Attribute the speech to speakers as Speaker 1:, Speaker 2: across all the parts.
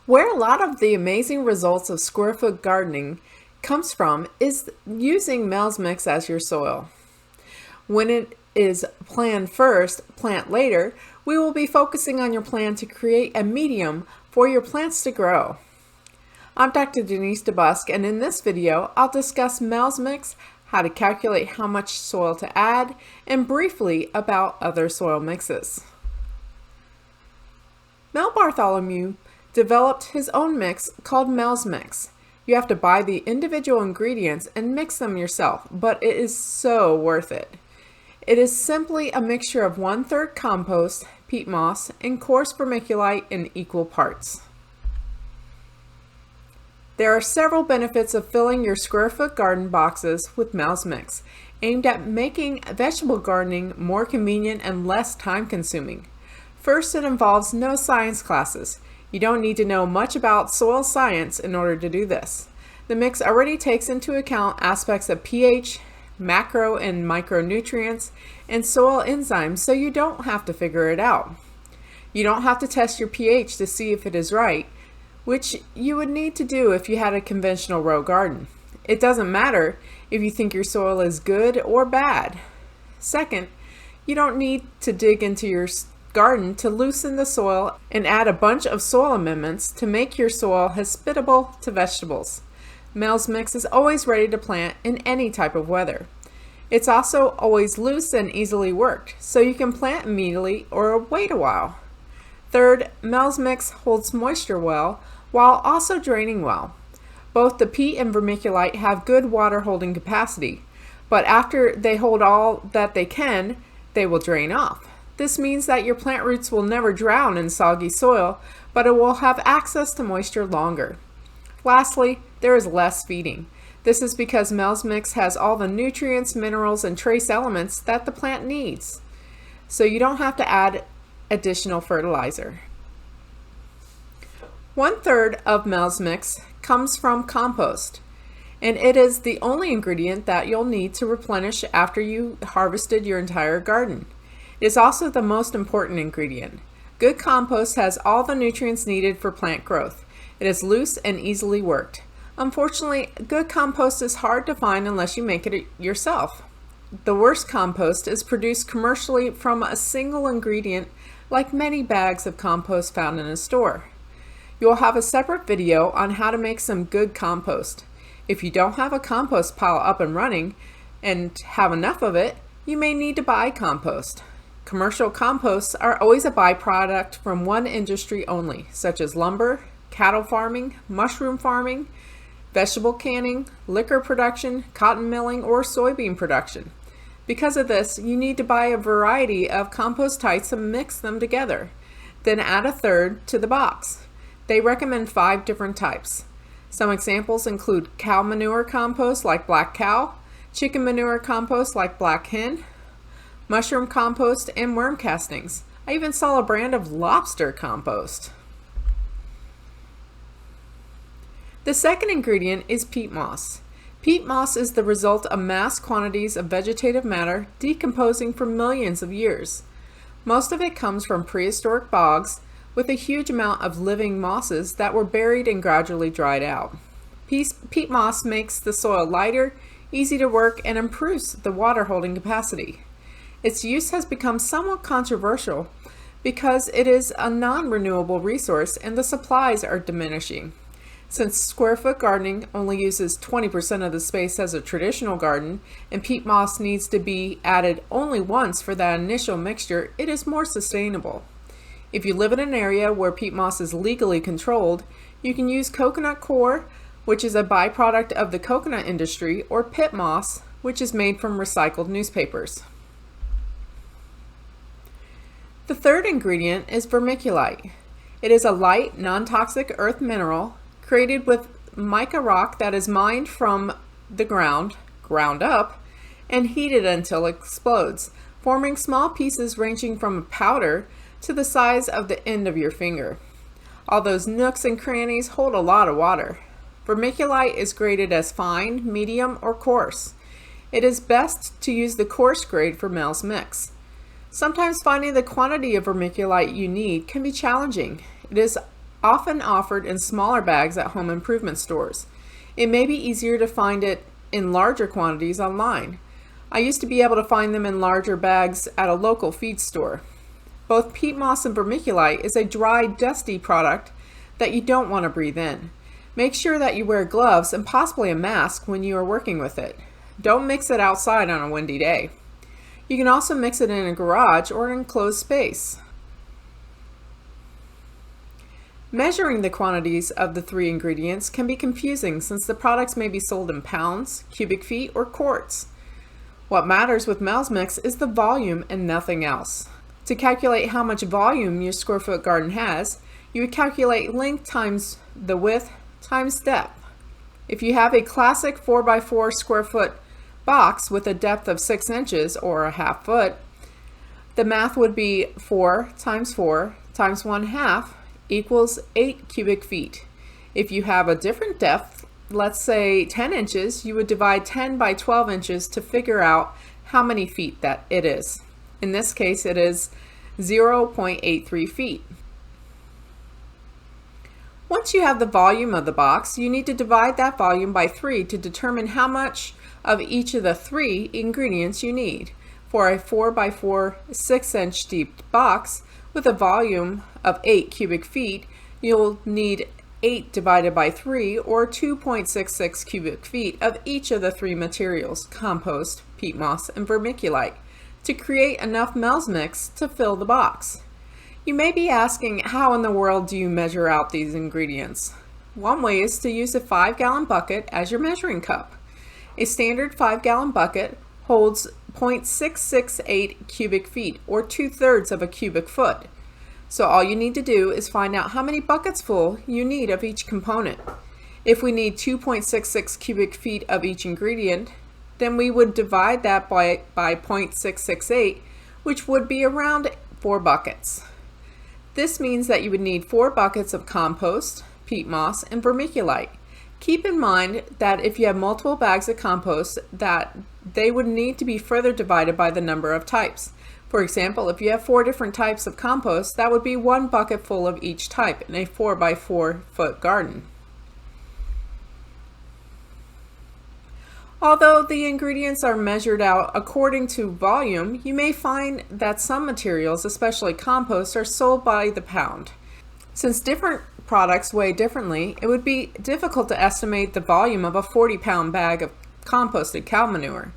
Speaker 1: Where a lot of the amazing results of square foot gardening comes from is using Mel's Mix as your soil. When it is plan first, plant later, we will be focusing on your plan to create a medium for your plants to grow. I'm Dr. Denise DeBusk, and in this video, I'll discuss Mel's Mix, how to calculate how much soil to add, and briefly about other soil mixes. Mel Bartholomew developed his own mix called Mel's Mix. You have to buy the individual ingredients and mix them yourself, but it is so worth it. It is simply a mixture of 1/3 compost, peat moss, and coarse vermiculite in equal parts. There are several benefits of filling your square foot garden boxes with Mel's Mix, aimed at making vegetable gardening more convenient and less time consuming. First, it involves no science classes. You don't need to know much about soil science in order to do this. The mix already takes into account aspects of pH, macro and micronutrients, and soil enzymes, so you don't have to figure it out. You don't have to test your pH to see if it is right, which you would need to do if you had a conventional row garden. It doesn't matter if you think your soil is good or bad. Second, you don't need to dig into your garden to loosen the soil and add a bunch of soil amendments to make your soil hospitable to vegetables. Mel's Mix is always ready to plant in any type of weather. It's also always loose and easily worked, so you can plant immediately or wait a while. Third, Mel's Mix holds moisture well while also draining well. Both the peat and vermiculite have good water holding capacity, but after they hold all that they can, they will drain off. This means that your plant roots will never drown in soggy soil, but it will have access to moisture longer. Lastly, there is less feeding. This is because Mel's Mix has all the nutrients, minerals, and trace elements that the plant needs, so you don't have to add additional fertilizer. 1/3 of Mel's Mix comes from compost, and it is the only ingredient that you'll need to replenish after you harvested your entire garden. It is also the most important ingredient. Good compost has all the nutrients needed for plant growth. It is loose and easily worked. Unfortunately, good compost is hard to find unless you make it yourself. The worst compost is produced commercially from a single ingredient, like many bags of compost found in a store. You will have a separate video on how to make some good compost. If you don't have a compost pile up and running and have enough of it, you may need to buy compost. Commercial composts are always a byproduct from one industry only, such as lumber, cattle farming, mushroom farming, vegetable canning, liquor production, cotton milling, or soybean production. Because of this, you need to buy a variety of compost types and mix them together. Then add 1/3 to the box. They recommend 5 different types. Some examples include cow manure compost like black cow, chicken manure compost like black hen, mushroom compost, and worm castings. I even saw a brand of lobster compost. The second ingredient is peat moss. Peat moss is the result of mass quantities of vegetative matter decomposing for millions of years. Most of it comes from prehistoric bogs with a huge amount of living mosses that were buried and gradually dried out. Peat moss makes the soil lighter, easy to work, and improves the water holding capacity. Its use has become somewhat controversial because it is a non-renewable resource and the supplies are diminishing. Since square foot gardening only uses 20% of the space as a traditional garden, and peat moss needs to be added only once for that initial mixture, it is more sustainable. If you live in an area where peat moss is legally controlled, you can use coconut coir, which is a byproduct of the coconut industry, or pit moss, which is made from recycled newspapers. The third ingredient is vermiculite. It is a light, non-toxic earth mineral created with mica rock that is mined from the ground up, and heated until it explodes, forming small pieces ranging from a powder to the size of the end of your finger. All those nooks and crannies hold a lot of water. Vermiculite is graded as fine, medium, or coarse. It is best to use the coarse grade for Mel's Mix. Sometimes finding the quantity of vermiculite you need can be challenging. It is often offered in smaller bags at home improvement stores. It may be easier to find it in larger quantities online. I used to be able to find them in larger bags at a local feed store. Both peat moss and vermiculite is a dry, dusty product that you don't want to breathe in. Make sure that you wear gloves and possibly a mask when you are working with it. Don't mix it outside on a windy day. You can also mix it in a garage or an enclosed space. Measuring the quantities of the three ingredients can be confusing since the products may be sold in pounds, cubic feet, or quarts. What matters with Mel's Mix is the volume and nothing else. To calculate how much volume your square foot garden has, you would calculate length times the width times depth. If you have a classic 4x4 square foot box with a depth of 6 inches or a half foot, the math would be 4 times 4 times 1/2 equals 8 cubic feet. If you have a different depth, let's say 10 inches, you would divide 10 by 12 inches to figure out how many feet that it is. In this case, it is 0.83 feet. Once you have the volume of the box, you need to divide that volume by 3 to determine how much of each of the 3 ingredients you need. For a 4x4 6-inch deep box with a volume of 8 cubic feet, you'll need 8 divided by 3 or 2.66 cubic feet of each of the 3 materials, compost, peat moss, and vermiculite, to create enough Mel's Mix to fill the box. You may be asking, how in the world do you measure out these ingredients? One way is to use a 5-gallon bucket as your measuring cup. A standard 5-gallon bucket holds 0.668 cubic feet, or 2/3 of a cubic foot. So all you need to do is find out how many buckets full you need of each component. If we need 2.66 cubic feet of each ingredient, then we would divide that by 0.668, which would be around 4 buckets. This means that you would need 4 buckets of compost, peat moss, and vermiculite. Keep in mind that if you have multiple bags of compost, that they would need to be further divided by the number of types. For example, if you have 4 different types of compost, that would be 1 bucket full of each type in a 4x4 foot garden. Although the ingredients are measured out according to volume, you may find that some materials, especially compost, are sold by the pound. Since different products weigh differently, it would be difficult to estimate the volume of a 40-pound bag of composted cow manure.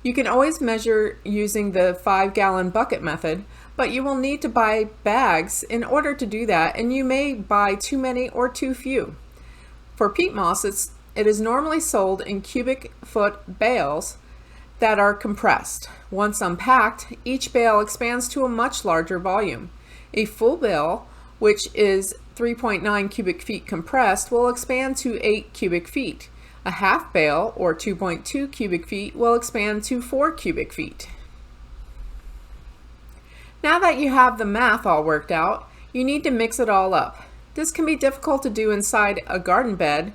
Speaker 1: You can always measure using the 5-gallon bucket method, but you will need to buy bags in order to do that, and you may buy too many or too few. For peat moss, it is normally sold in cubic foot bales that are compressed. Once unpacked, each bale expands to a much larger volume. A full bale, which is 3.9 cubic feet compressed, will expand to 8 cubic feet. A half bale, or 2.2 cubic feet, will expand to 4 cubic feet. Now that you have the math all worked out, you need to mix it all up. This can be difficult to do inside a garden bed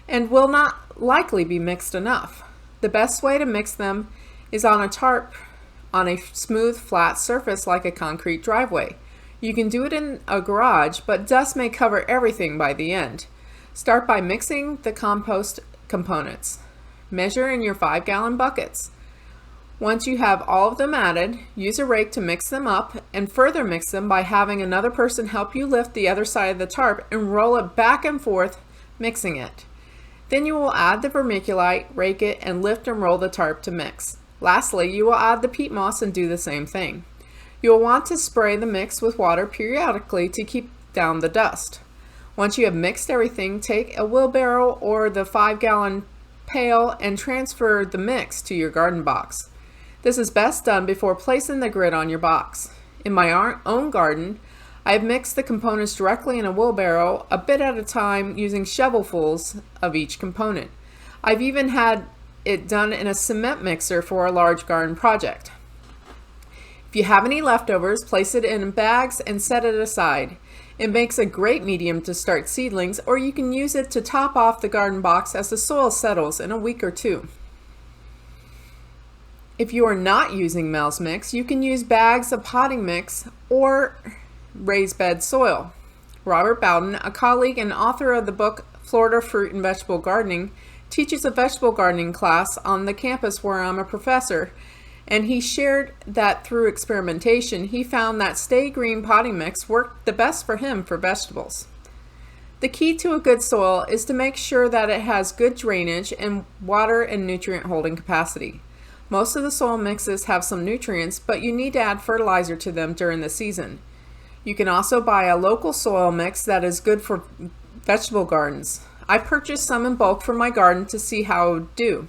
Speaker 1: and will not likely be mixed enough. The best way to mix them is on a tarp on a smooth, flat surface like a concrete driveway. You can do it in a garage, but dust may cover everything by the end. Start by mixing the compost components. Measure in your 5-gallon buckets. Once you have all of them added, use a rake to mix them up and further mix them by having another person help you lift the other side of the tarp and roll it back and forth, mixing it. Then you will add the vermiculite, rake it, and lift and roll the tarp to mix. Lastly, you will add the peat moss and do the same thing. You will want to spray the mix with water periodically to keep down the dust. Once you have mixed everything, take a wheelbarrow or the 5-gallon pail and transfer the mix to your garden box. This is best done before placing the grid on your box. In my own garden, I have mixed the components directly in a wheelbarrow, a bit at a time, using shovelfuls of each component. I've even had it done in a cement mixer for a large garden project. If you have any leftovers, place it in bags and set it aside. It makes a great medium to start seedlings, or you can use it to top off the garden box as the soil settles in a week or 2. If you are not using Mel's Mix, you can use bags of potting mix or raised bed soil. Robert Bowden, a colleague and author of the book Florida Fruit and Vegetable Gardening, teaches a vegetable gardening class on the campus where I'm a professor, and he shared that through experimentation, he found that Stay Green potting mix worked the best for him for vegetables. The key to a good soil is to make sure that it has good drainage and water and nutrient holding capacity. Most of the soil mixes have some nutrients, but you need to add fertilizer to them during the season. You can also buy a local soil mix that is good for vegetable gardens. I purchased some in bulk for my garden to see how it would do.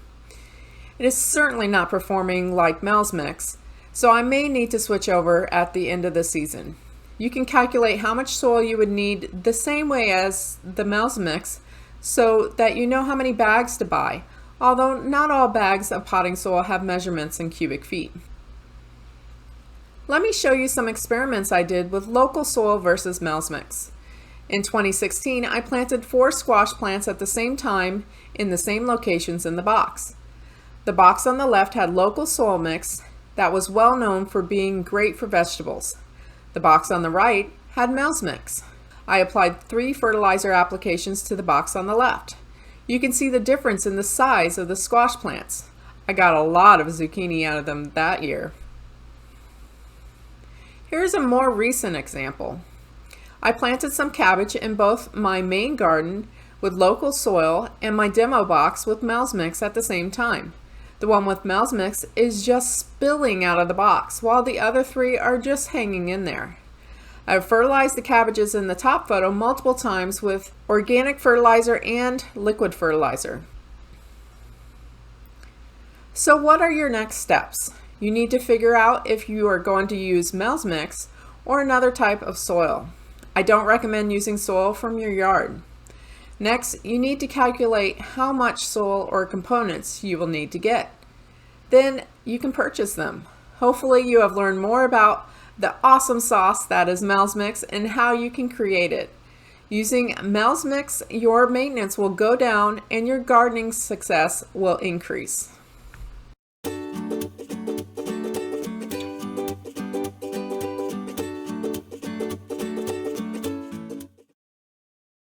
Speaker 1: It is certainly not performing like Mel's mix, so I may need to switch over at the end of the season. You can calculate how much soil you would need the same way as the Mel's mix so that you know how many bags to buy, although not all bags of potting soil have measurements in cubic feet. Let me show you some experiments I did with local soil versus Mel's mix. In 2016, I planted 4 squash plants at the same time in the same locations in the box. The box on the left had local soil mix that was well known for being great for vegetables. The box on the right had Mel's mix. I applied 3 fertilizer applications to the box on the left. You can see the difference in the size of the squash plants. I got a lot of zucchini out of them that year. Here's a more recent example. I planted some cabbage in both my main garden with local soil and my demo box with Mel's mix at the same time. The one with Mel's mix is just spilling out of the box, while the other 3 are just hanging in there. I've fertilized the cabbages in the top photo multiple times with organic fertilizer and liquid fertilizer. So what are your next steps? You need to figure out if you are going to use Mel's mix or another type of soil. I don't recommend using soil from your yard. Next, you need to calculate how much soil or components you will need to get. Then you can purchase them. Hopefully you have learned more about the awesome sauce that is Mel's mix and how you can create it. Using Mel's mix, your maintenance will go down and your gardening success will increase.